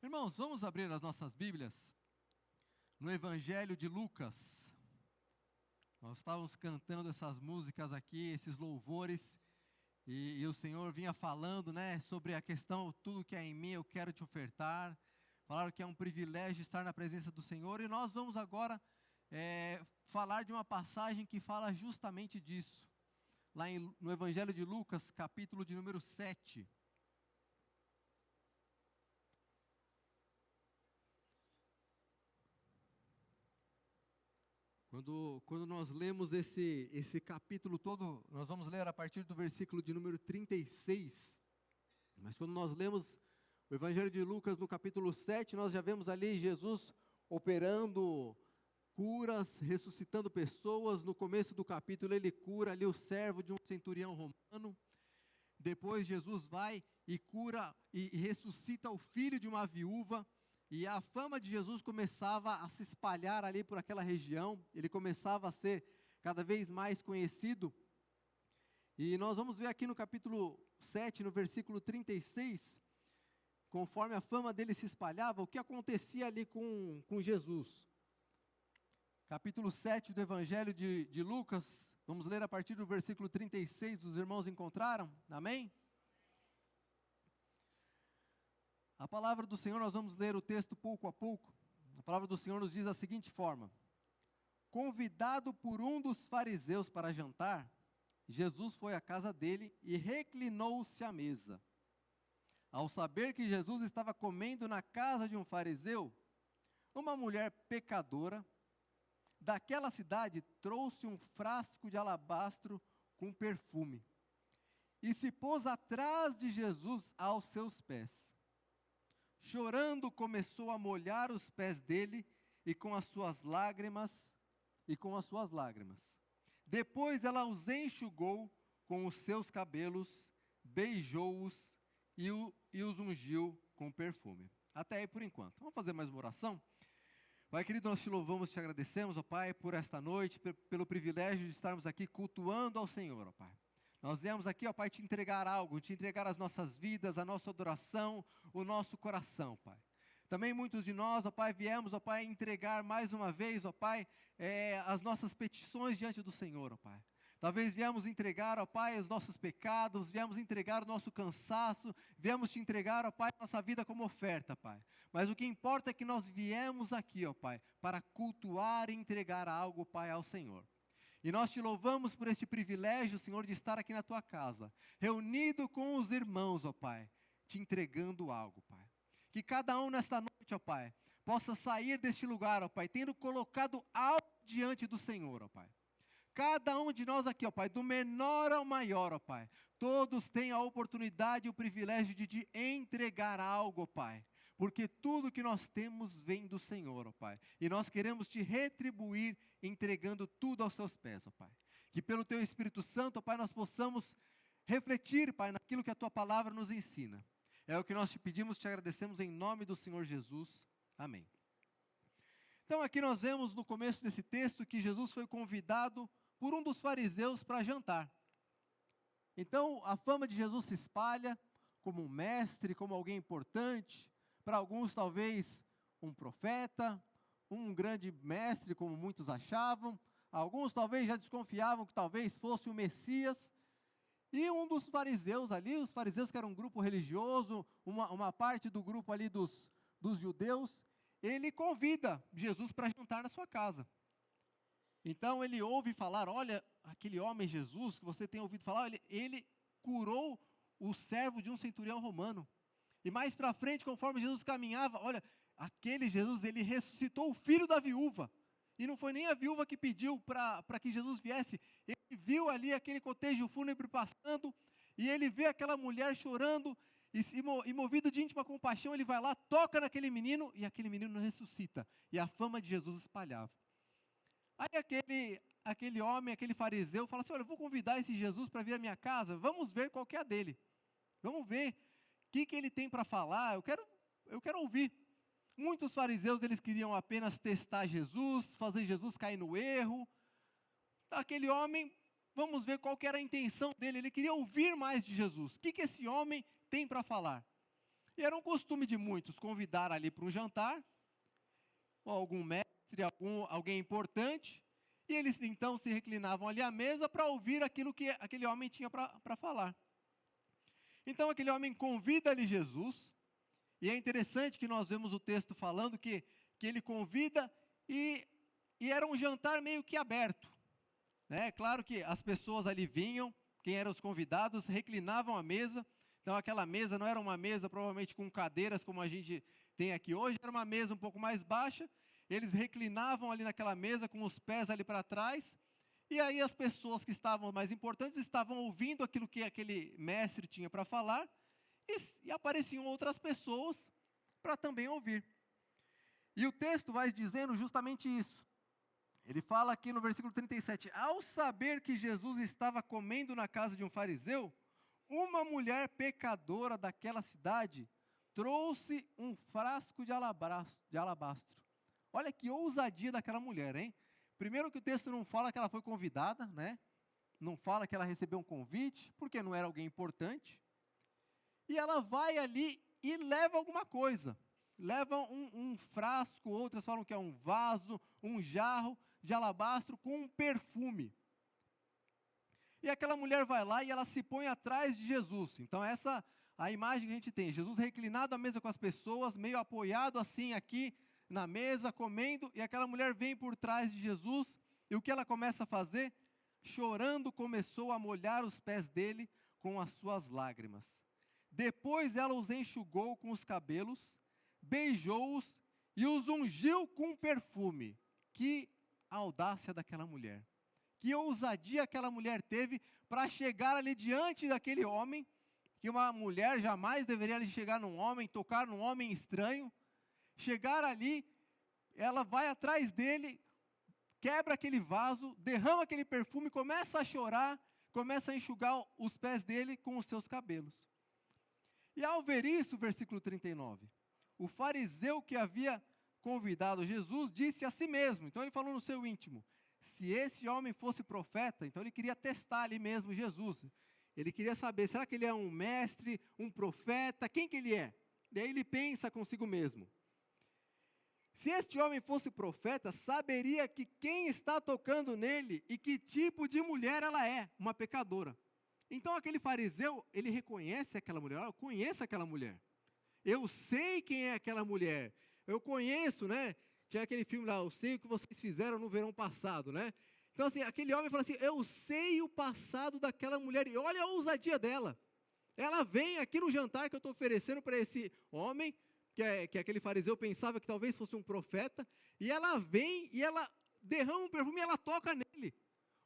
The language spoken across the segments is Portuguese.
Irmãos, vamos abrir as nossas Bíblias no Evangelho de Lucas. Nós estávamos cantando essas músicas aqui, esses louvores, e o Senhor vinha falando, sobre a questão, tudo que é em mim eu quero te ofertar. Falaram que é um privilégio estar na presença do Senhor, e nós vamos agora falar de uma passagem que fala justamente disso. Lá no Evangelho de Lucas, capítulo de número 7. Quando nós lemos esse capítulo todo, nós vamos ler a partir do versículo de número 36. Mas quando nós lemos o Evangelho de Lucas no capítulo 7, nós já vemos ali Jesus operando curas, ressuscitando pessoas. No começo do capítulo ele cura ali o servo de um centurião romano. Depois Jesus vai e cura e ressuscita o filho de uma viúva. E a fama de Jesus começava a se espalhar ali por aquela região, ele começava a ser cada vez mais conhecido. E nós vamos ver aqui no capítulo 7, no versículo 36, conforme a fama dele se espalhava, o que acontecia ali com Jesus. Capítulo 7 do Evangelho de Lucas, vamos ler a partir do versículo 36, os irmãos encontraram? Amém? A palavra do Senhor, nós vamos ler o texto pouco a pouco. A palavra do Senhor nos diz da seguinte forma: convidado por um dos fariseus para jantar, Jesus foi à casa dele e reclinou-se à mesa. Ao saber que Jesus estava comendo na casa de um fariseu, uma mulher pecadora daquela cidade trouxe um frasco de alabastro com perfume e se pôs atrás de Jesus aos seus pés. Chorando, começou a molhar os pés dele com as suas lágrimas. Depois ela os enxugou com os seus cabelos, beijou-os e os ungiu com perfume. Até aí por enquanto. Vamos fazer mais uma oração? Pai querido, nós te louvamos e te agradecemos, ó Pai, por esta noite, pelo privilégio de estarmos aqui cultuando ao Senhor, ó Pai. Nós viemos aqui, ó Pai, te entregar algo, te entregar as nossas vidas, a nossa adoração, o nosso coração, Pai. Também muitos de nós, ó Pai, viemos, ó Pai, entregar mais uma vez, ó Pai, as nossas petições diante do Senhor, ó Pai. Talvez viemos entregar, ó Pai, os nossos pecados, viemos entregar o nosso cansaço, viemos te entregar, ó Pai, nossa vida como oferta, Pai. Mas o que importa é que nós viemos aqui, ó Pai, para cultuar e entregar algo, Pai, ao Senhor. E nós te louvamos por este privilégio, Senhor, de estar aqui na tua casa, reunido com os irmãos, ó Pai, te entregando algo, Pai. Que cada um nesta noite, ó Pai, possa sair deste lugar, ó Pai, tendo colocado algo diante do Senhor, ó Pai. Cada um de nós aqui, ó Pai, do menor ao maior, ó Pai, todos têm a oportunidade e o privilégio de te entregar algo, ó Pai. Porque tudo que nós temos vem do Senhor, ó Pai. E nós queremos te retribuir entregando tudo aos seus pés, ó Pai. Que pelo teu Espírito Santo, ó Pai, nós possamos refletir, Pai, naquilo que a tua palavra nos ensina. É o que nós te pedimos, te agradecemos em nome do Senhor Jesus. Amém. Então aqui nós vemos no começo desse texto que Jesus foi convidado por um dos fariseus para jantar. Então a fama de Jesus se espalha como um mestre, como alguém importante. Para alguns talvez um profeta, um grande mestre, como muitos achavam. Alguns talvez já desconfiavam que talvez fosse o Messias. E um dos fariseus ali, os fariseus que eram um grupo religioso, uma parte do grupo ali dos judeus, ele convida Jesus para jantar na sua casa. Então ele ouve falar, olha, aquele homem Jesus que você tem ouvido falar, ele curou o servo de um centurião romano. E mais para frente, conforme Jesus caminhava, olha, aquele Jesus, ele ressuscitou o filho da viúva. E não foi nem a viúva que pediu para que Jesus viesse. Ele viu ali aquele cotejo fúnebre passando, e ele vê aquela mulher chorando, e movido de íntima compaixão, ele vai lá, toca naquele menino, e aquele menino ressuscita. E a fama de Jesus espalhava. Aí aquele homem, aquele fariseu, fala assim, olha, eu vou convidar esse Jesus para vir à minha casa, vamos ver qual que é a dele. Vamos ver o que ele tem para falar, eu quero ouvir. Muitos fariseus, eles queriam apenas testar Jesus, fazer Jesus cair no erro. Aquele homem, vamos ver qual que era a intenção dele, ele queria ouvir mais de Jesus. O que esse homem tem para falar? E era um costume de muitos convidar ali para um jantar, ou algum mestre, alguém importante, e eles então se reclinavam ali à mesa para ouvir aquilo que aquele homem tinha para falar. Então aquele homem convida ali Jesus, e é interessante que nós vemos o texto falando que ele convida e era um jantar meio que aberto. Né? Claro que as pessoas ali vinham, quem eram os convidados, reclinavam à mesa. Então aquela mesa não era uma mesa provavelmente com cadeiras como a gente tem aqui hoje, era uma mesa um pouco mais baixa. Eles reclinavam ali naquela mesa com os pés ali para trás. E aí as pessoas que estavam mais importantes estavam ouvindo aquilo que aquele mestre tinha para falar. E apareciam outras pessoas para também ouvir. E o texto vai dizendo justamente isso. Ele fala aqui no versículo 37, ao saber que Jesus estava comendo na casa de um fariseu, uma mulher pecadora daquela cidade trouxe um frasco de alabastro. Olha que ousadia daquela mulher, hein? Primeiro que o texto não fala que ela foi convidada, né? Não fala que ela recebeu um convite, porque não era alguém importante. E ela vai ali e leva alguma coisa. Leva um frasco, outras falam que é um vaso, um jarro de alabastro com um perfume. E aquela mulher vai lá e ela se põe atrás de Jesus. Então essa a imagem que a gente tem, Jesus reclinado à mesa com as pessoas, meio apoiado assim aqui na mesa, comendo, e aquela mulher vem por trás de Jesus, e o que ela começa a fazer? Chorando, começou a molhar os pés dele com as suas lágrimas. Depois ela os enxugou com os cabelos, beijou-os e os ungiu com perfume. Que audácia daquela mulher. Que ousadia aquela mulher teve para chegar ali diante daquele homem, que uma mulher jamais deveria ali chegar num homem, tocar num homem estranho. Chegar ali, ela vai atrás dele, quebra aquele vaso, derrama aquele perfume, começa a chorar, começa a enxugar os pés dele com os seus cabelos. E ao ver isso, versículo 39, o fariseu que havia convidado Jesus disse a si mesmo, então ele falou no seu íntimo, se esse homem fosse profeta, então ele queria testar ali mesmo Jesus. Ele queria saber, será que ele é um mestre, um profeta, quem que ele é? Daí ele pensa consigo mesmo. Se este homem fosse profeta, saberia que quem está tocando nele e que tipo de mulher ela é, uma pecadora. Então aquele fariseu, ele reconhece aquela mulher, eu conheço aquela mulher. Eu sei quem é aquela mulher. Eu conheço, né? Tinha aquele filme lá, eu sei o que vocês fizeram no verão passado, né? Então assim, aquele homem fala assim, eu sei o passado daquela mulher, e olha a ousadia dela. Ela vem aqui no jantar que eu estou oferecendo para esse homem, que aquele fariseu pensava que talvez fosse um profeta, e ela vem e ela derrama um perfume e ela toca nele.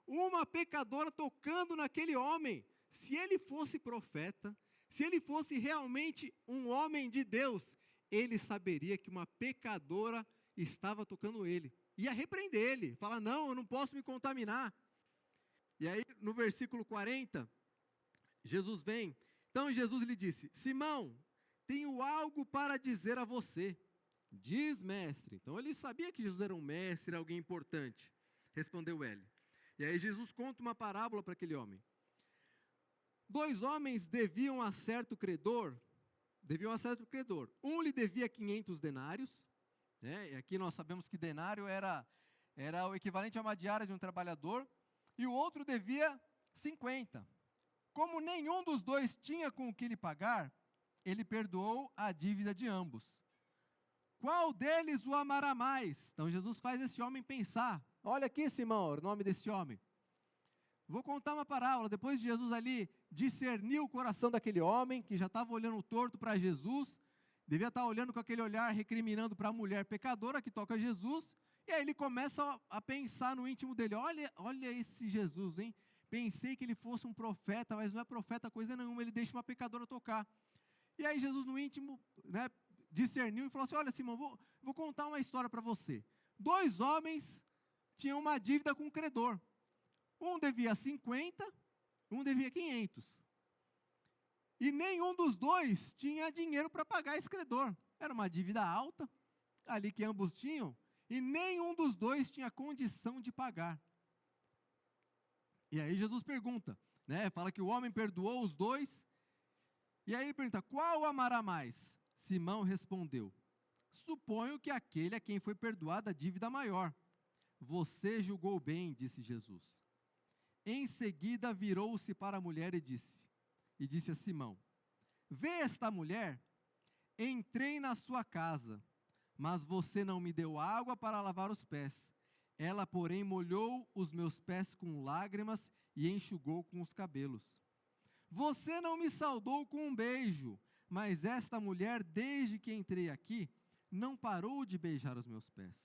Uma pecadora tocando naquele homem. Se ele fosse profeta, se ele fosse realmente um homem de Deus, ele saberia que uma pecadora estava tocando ele. Ia repreender ele, falar, não, eu não posso me contaminar. E aí, no versículo 40, Jesus vem. Então Jesus lhe disse, Simão, tenho algo para dizer a você. Diz, mestre. Então ele sabia que Jesus era um mestre, alguém importante. Respondeu ele. E aí Jesus conta uma parábola para aquele homem. 2 homens deviam a certo credor. Um lhe devia 500 denários. Né? E aqui nós sabemos que denário era o equivalente a uma diária de um trabalhador. E o outro devia 50. Como nenhum dos dois tinha com o que lhe pagar, ele perdoou a dívida de ambos. Qual deles o amará mais? Então Jesus faz esse homem pensar. Olha aqui, Simão, o nome desse homem. Vou contar uma parábola. Depois de Jesus ali discernir o coração daquele homem, que já estava olhando torto para Jesus, devia estar olhando com aquele olhar recriminando para a mulher pecadora que toca Jesus, e aí ele começa a pensar no íntimo dele, olha esse Jesus, hein? Pensei que ele fosse um profeta, mas não é profeta coisa nenhuma, ele deixa uma pecadora tocar. E aí Jesus no íntimo, né, discerniu e falou assim, olha Simão, vou contar uma história para você. 2 homens tinham uma dívida com um credor. Um devia 50, um devia 500. E nenhum dos dois tinha dinheiro para pagar esse credor. Era uma dívida alta, ali que ambos tinham, e nenhum dos dois tinha condição de pagar. E aí Jesus pergunta, né, fala que o homem perdoou os dois, e aí ele pergunta, qual amará mais? Simão respondeu: suponho que aquele a quem foi perdoada a dívida maior. Você julgou bem, disse Jesus. Em seguida virou-se para a mulher e disse a Simão: vê esta mulher? Entrei na sua casa, mas você não me deu água para lavar os pés. Ela, porém, molhou os meus pés com lágrimas e enxugou com os cabelos. Você não me saudou com um beijo, mas esta mulher, desde que entrei aqui, não parou de beijar os meus pés.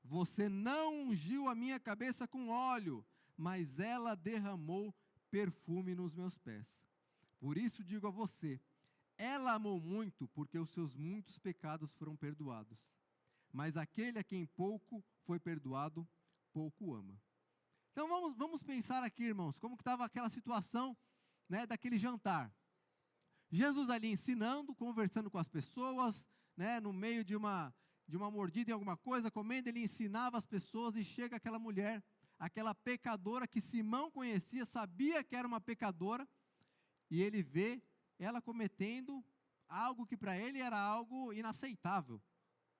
Você não ungiu a minha cabeça com óleo, mas ela derramou perfume nos meus pés. Por isso digo a você, ela amou muito, porque os seus muitos pecados foram perdoados. Mas aquele a quem pouco foi perdoado, pouco ama. Então vamos pensar aqui, irmãos, como que estava aquela situação, né, daquele jantar. Jesus ali ensinando, conversando com as pessoas, né, no meio de uma mordida em alguma coisa, comendo, ele ensinava as pessoas e chega aquela mulher, aquela pecadora que Simão conhecia, sabia que era uma pecadora, e ele vê ela cometendo algo que para ele era algo inaceitável.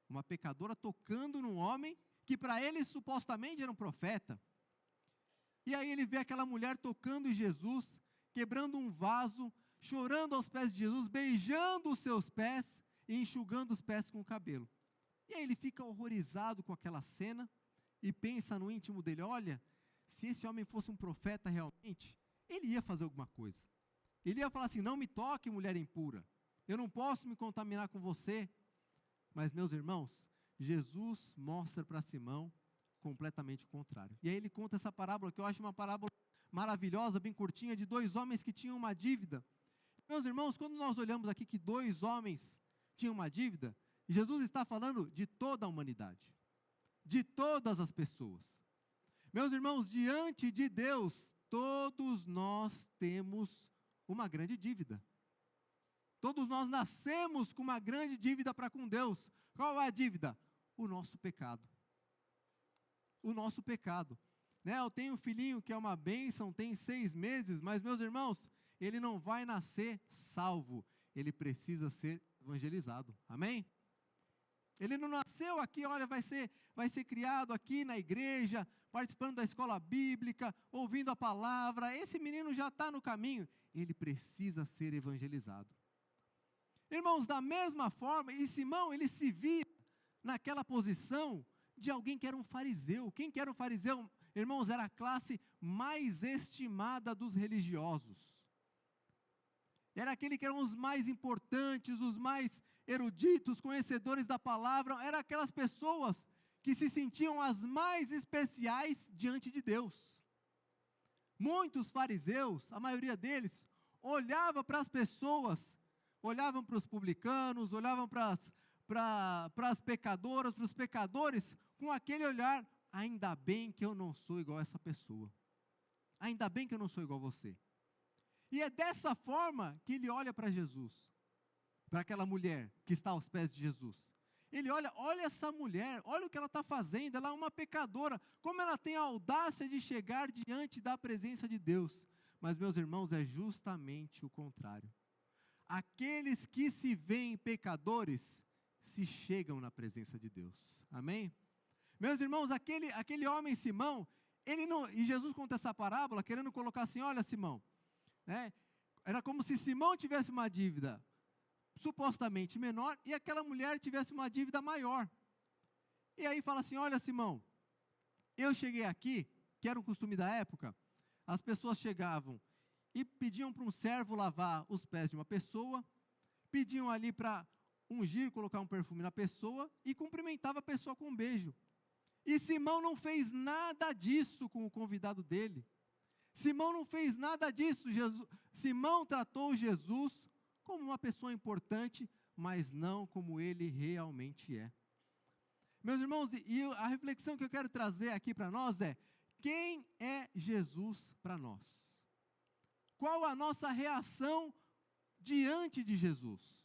Uma pecadora tocando num homem que para ele supostamente era um profeta. E aí ele vê aquela mulher tocando em Jesus, quebrando um vaso, chorando aos pés de Jesus, beijando os seus pés e enxugando os pés com o cabelo. E aí ele fica horrorizado com aquela cena e pensa no íntimo dele, olha, se esse homem fosse um profeta realmente, ele ia fazer alguma coisa. Ele ia falar assim, não me toque, mulher impura, eu não posso me contaminar com você. Mas, meus irmãos, Jesus mostra para Simão completamente o contrário. E aí ele conta essa parábola, que eu acho uma parábola maravilhosa, bem curtinha, de dois homens que tinham uma dívida. Meus irmãos, quando nós olhamos aqui que dois homens tinham uma dívida, Jesus está falando de toda a humanidade, de todas as pessoas. Meus irmãos, diante de Deus, todos nós temos uma grande dívida. Todos nós nascemos com uma grande dívida para com Deus. Qual é a dívida? O nosso pecado. O nosso pecado. Né? Eu tenho um filhinho que é uma bênção, tem 6 meses, mas, meus irmãos, ele não vai nascer salvo. Ele precisa ser evangelizado. Amém? Ele não nasceu aqui, olha, vai ser criado aqui na igreja, participando da escola bíblica, ouvindo a palavra. Esse menino já está no caminho. Ele precisa ser evangelizado. Irmãos, da mesma forma, e Simão, ele se via naquela posição de alguém que era um fariseu. Quem que era um fariseu? Irmãos, era a classe mais estimada dos religiosos. Era aquele que eram os mais importantes, os mais eruditos, conhecedores da palavra. Eram aquelas pessoas que se sentiam as mais especiais diante de Deus. Muitos fariseus, a maioria deles, olhava para as pessoas, olhavam para os publicanos, olhavam para as pecadoras, para os pecadores, com aquele olhar, ainda bem que eu não sou igual a essa pessoa. Ainda bem que eu não sou igual a você. E é dessa forma que ele olha para Jesus, para aquela mulher que está aos pés de Jesus. Ele olha essa mulher, olha o que ela está fazendo, ela é uma pecadora, como ela tem a audácia de chegar diante da presença de Deus. Mas, meus irmãos, é justamente o contrário. Aqueles que se veem pecadores, se chegam na presença de Deus. Amém? Meus irmãos, aquele homem Simão, ele não, e Jesus conta essa parábola, querendo colocar assim, olha Simão, né? Era como se Simão tivesse uma dívida supostamente menor, e aquela mulher tivesse uma dívida maior. E aí fala assim, olha Simão, eu cheguei aqui, que era um costume da época, as pessoas chegavam e pediam para um servo lavar os pés de uma pessoa, pediam ali para ungir, colocar um perfume na pessoa, e cumprimentava a pessoa com um beijo. E Simão não fez nada disso com o convidado dele. Simão não fez nada disso. Simão tratou Jesus como uma pessoa importante, mas não como ele realmente é. Meus irmãos, e a reflexão que eu quero trazer aqui para nós é, quem é Jesus para nós? Qual a nossa reação diante de Jesus?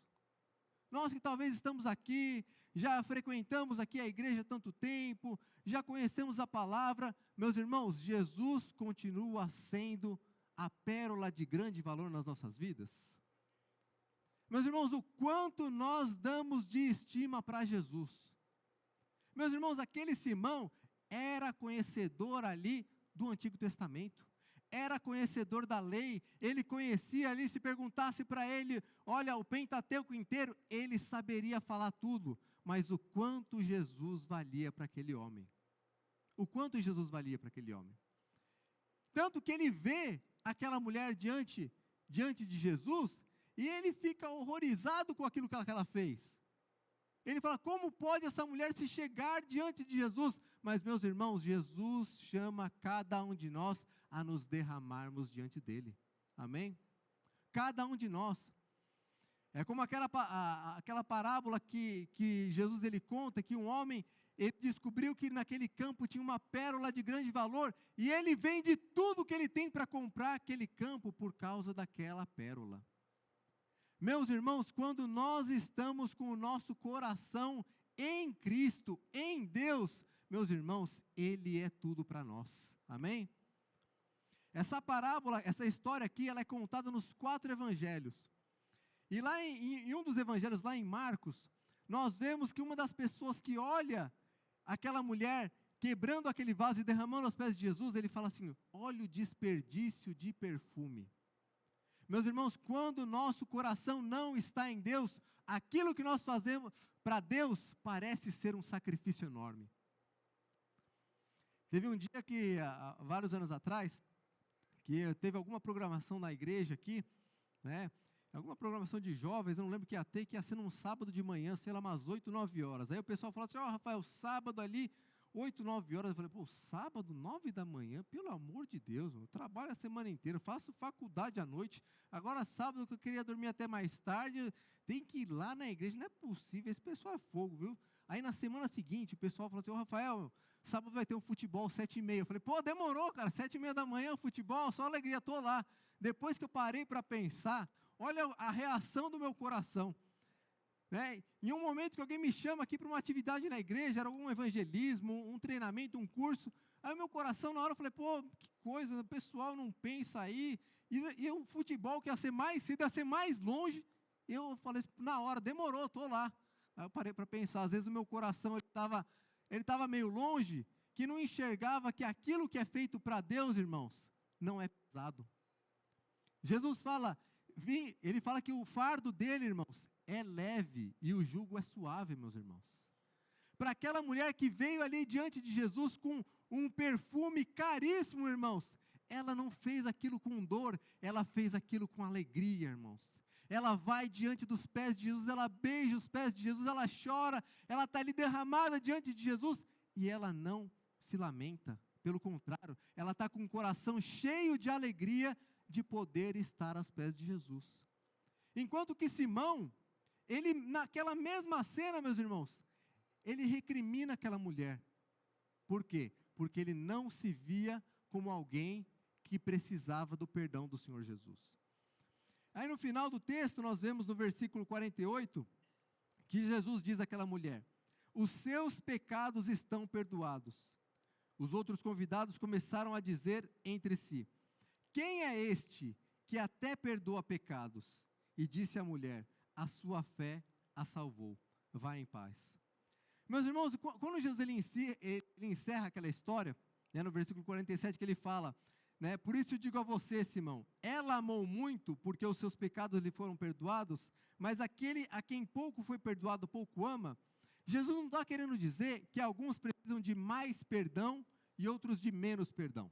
Nós que talvez estamos aqui, já frequentamos aqui a igreja há tanto tempo, já conhecemos a palavra, meus irmãos, Jesus continua sendo a pérola de grande valor nas nossas vidas? Meus irmãos, o quanto nós damos de estima para Jesus. Meus irmãos, aquele Simão era conhecedor ali do Antigo Testamento, era conhecedor da lei, ele conhecia ali, se perguntasse para ele, olha, o Pentateuco inteiro, ele saberia falar tudo, mas o quanto Jesus valia para aquele homem. O quanto Jesus valia para aquele homem. Tanto que ele vê aquela mulher diante de Jesus, e ele fica horrorizado com aquilo que ela fez. Ele fala, como pode essa mulher se chegar diante de Jesus? Mas, meus irmãos, Jesus chama cada um de nós a nos derramarmos diante dele. Amém? Cada um de nós. É como aquela parábola que Jesus ele conta, que um homem, ele descobriu que naquele campo tinha uma pérola de grande valor, e ele vende tudo que ele tem para comprar aquele campo por causa daquela pérola. Meus irmãos, quando nós estamos com o nosso coração em Cristo, em Deus, meus irmãos, Ele é tudo para nós, amém? Essa parábola, essa história aqui, ela é contada nos 4 evangelhos, e lá em um dos evangelhos, lá em Marcos, nós vemos que uma das pessoas que olha aquela mulher quebrando aquele vaso e derramando aos pés de Jesus, ele fala assim, olha o desperdício de perfume. Meus irmãos, quando o nosso coração não está em Deus, aquilo que nós fazemos para Deus parece ser um sacrifício enorme. Teve um dia que, há vários anos atrás, que teve alguma programação na igreja aqui, né? Alguma programação de jovens, eu não lembro que ia ser num sábado de manhã, sei lá, umas 8, 9 horas. Aí o pessoal falou assim, Rafael, sábado ali, 8, 9 horas, eu falei, sábado, 9 da manhã, pelo amor de Deus, eu trabalho a semana inteira, faço faculdade à noite, agora sábado que eu queria dormir até mais tarde, tem que ir lá na igreja, não é possível, esse pessoal é fogo, viu? Aí na semana seguinte, o pessoal falou assim, Rafael, sábado vai ter um futebol 7h30, eu falei, demorou, cara, 7h30 da manhã, o futebol, só alegria, estou lá. Depois que eu parei para pensar, olha a reação do meu coração. Né? Em um momento que alguém me chama aqui para uma atividade na igreja, era algum evangelismo, um treinamento, um curso, aí o meu coração na hora eu falei, que coisa, o pessoal não pensa aí, e o futebol que ia ser mais cedo, ia ser mais longe, eu falei, na hora, demorou, estou lá. Aí eu parei para pensar, às vezes o meu coração ele estava meio longe, que não enxergava que aquilo que é feito para Deus, irmãos, não é pesado. Jesus fala, ele fala que o fardo dele, irmãos, é leve e o jugo é suave, meus irmãos. Para aquela mulher que veio ali diante de Jesus com um perfume caríssimo, irmãos, ela não fez aquilo com dor, ela fez aquilo com alegria, irmãos. Ela vai diante dos pés de Jesus, ela beija os pés de Jesus, ela chora, ela está ali derramada diante de Jesus, e ela não se lamenta, pelo contrário, ela está com o coração cheio de alegria de poder estar aos pés de Jesus. Enquanto que Simão, ele naquela mesma cena, meus irmãos, ele recrimina aquela mulher. Por quê? Porque ele não se via como alguém que precisava do perdão do Senhor Jesus. Aí no final do texto, nós vemos no versículo 48, que Jesus diz àquela mulher, os seus pecados estão perdoados. Os outros convidados começaram a dizer entre si, quem é este que até perdoa pecados? E disse a mulher, a sua fé a salvou, vá em paz. Meus irmãos, quando Jesus ele encerra aquela história, né, no versículo 47 que ele fala, né, por isso eu digo a você, Simão, ela amou muito porque os seus pecados lhe foram perdoados, mas aquele a quem pouco foi perdoado, pouco ama. Jesus não está querendo dizer que alguns precisam de mais perdão e outros de menos perdão.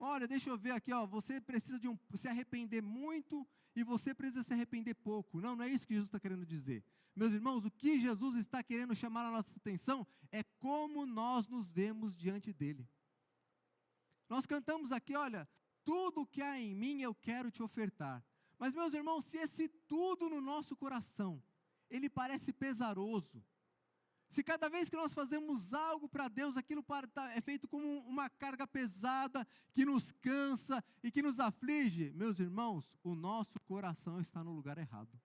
Olha, deixa eu ver aqui, você precisa se arrepender muito e você precisa se arrepender pouco. Não é isso que Jesus está querendo dizer. Meus irmãos, o que Jesus está querendo chamar a nossa atenção é como nós nos vemos diante dele. Nós cantamos aqui, olha, tudo que há em mim eu quero te ofertar. Mas, meus irmãos, se esse tudo no nosso coração, ele parece pesaroso, se cada vez que nós fazemos algo para Deus, aquilo é feito como uma carga pesada, que nos cansa e que nos aflige, meus irmãos, o nosso coração está no lugar errado.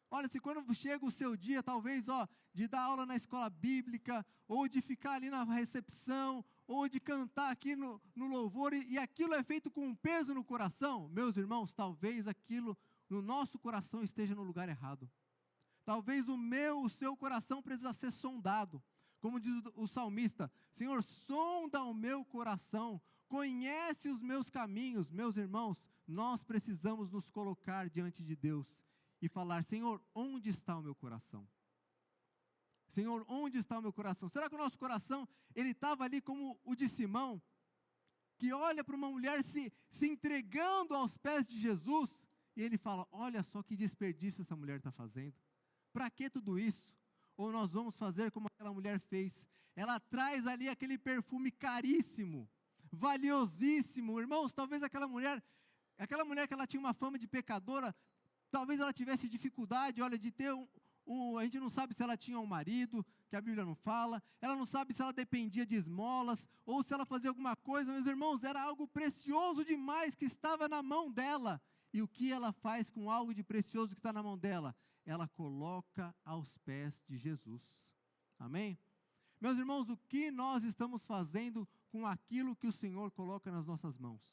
Olha, se quando chega o seu dia, talvez, de dar aula na escola bíblica, ou de ficar ali na recepção, ou de cantar aqui no louvor, e aquilo é feito com um peso no coração, meus irmãos, talvez aquilo, no nosso coração esteja no lugar errado. Talvez o seu coração precisa ser sondado. Como diz o salmista, Senhor, sonda o meu coração, conhece os meus caminhos. Meus irmãos, nós precisamos nos colocar diante de Deus e falar, Senhor, onde está o meu coração? Senhor, onde está o meu coração? Será que o nosso coração, ele estava ali como o de Simão, que olha para uma mulher se entregando aos pés de Jesus, e ele fala, olha só que desperdício essa mulher está fazendo. Para que tudo isso? Ou nós vamos fazer como aquela mulher fez? Ela traz ali aquele perfume caríssimo, valiosíssimo. Irmãos, talvez aquela mulher que ela tinha uma fama de pecadora, talvez ela tivesse dificuldade, olha, de ter a gente não sabe se ela tinha um marido, que a Bíblia não fala, ela não sabe se ela dependia de esmolas, ou se ela fazia alguma coisa, meus irmãos, era algo precioso demais que estava na mão dela. E o que ela faz com algo de precioso que está na mão dela? Ela coloca aos pés de Jesus. Amém? Meus irmãos, o que nós estamos fazendo com aquilo que o Senhor coloca nas nossas mãos?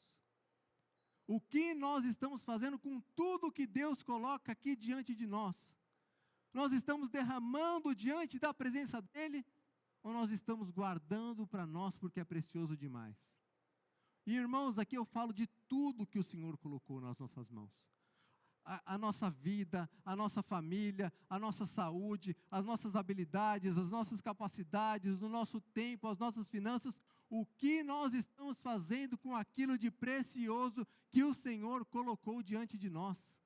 O que nós estamos fazendo com tudo que Deus coloca aqui diante de nós? Nós estamos derramando diante da presença dEle, ou nós estamos guardando para nós porque é precioso demais? E irmãos, aqui eu falo de tudo que o Senhor colocou nas nossas mãos. A nossa vida, a nossa família, a nossa saúde, as nossas habilidades, as nossas capacidades, o nosso tempo, as nossas finanças, o que nós estamos fazendo com aquilo de precioso que o Senhor colocou diante de nós?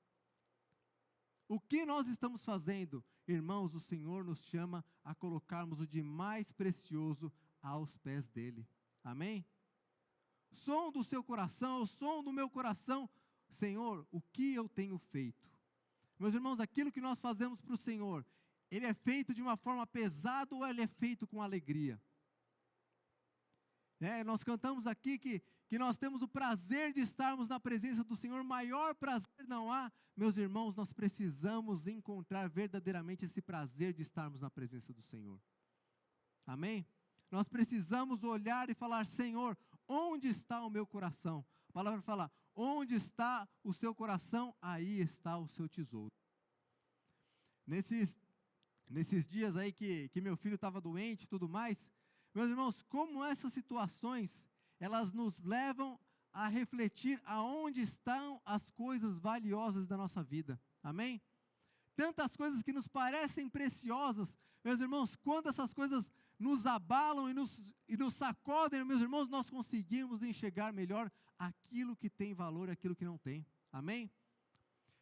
O que nós estamos fazendo? Irmãos, o Senhor nos chama a colocarmos o de mais precioso aos pés dEle. Amém? Som do seu coração, o som do meu coração, Senhor, o que eu tenho feito? Meus irmãos, aquilo que nós fazemos para o Senhor, ele é feito de uma forma pesada ou ele é feito com alegria? Nós cantamos aqui que nós temos o prazer de estarmos na presença do Senhor, maior prazer não há. Meus irmãos, nós precisamos encontrar verdadeiramente esse prazer de estarmos na presença do Senhor. Amém? Nós precisamos olhar e falar, Senhor, onde está o meu coração? A palavra fala, onde está o seu coração, aí está o seu tesouro. Nesses dias aí que meu filho estava doente e tudo mais, meus irmãos, como essas situações, elas nos levam a refletir aonde estão as coisas valiosas da nossa vida. Amém? Tantas coisas que nos parecem preciosas, meus irmãos, quando essas coisas nos abalam e nos sacodem, meus irmãos, nós conseguimos enxergar melhor aquilo que tem valor e aquilo que não tem. Amém?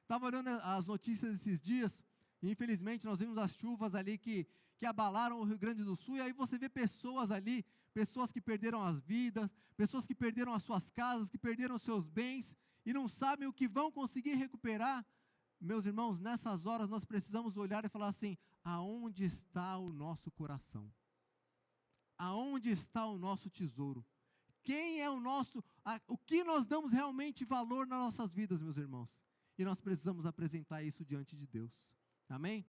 Estava olhando as notícias esses dias, e infelizmente nós vimos as chuvas ali que abalaram o Rio Grande do Sul, e aí você vê pessoas ali, pessoas que perderam as vidas, pessoas que perderam as suas casas, que perderam os seus bens, e não sabem o que vão conseguir recuperar. Meus irmãos, nessas horas nós precisamos olhar e falar assim, aonde está o nosso coração? Aonde está o nosso tesouro? Quem é o que nós damos realmente valor nas nossas vidas, meus irmãos? E nós precisamos apresentar isso diante de Deus. Amém?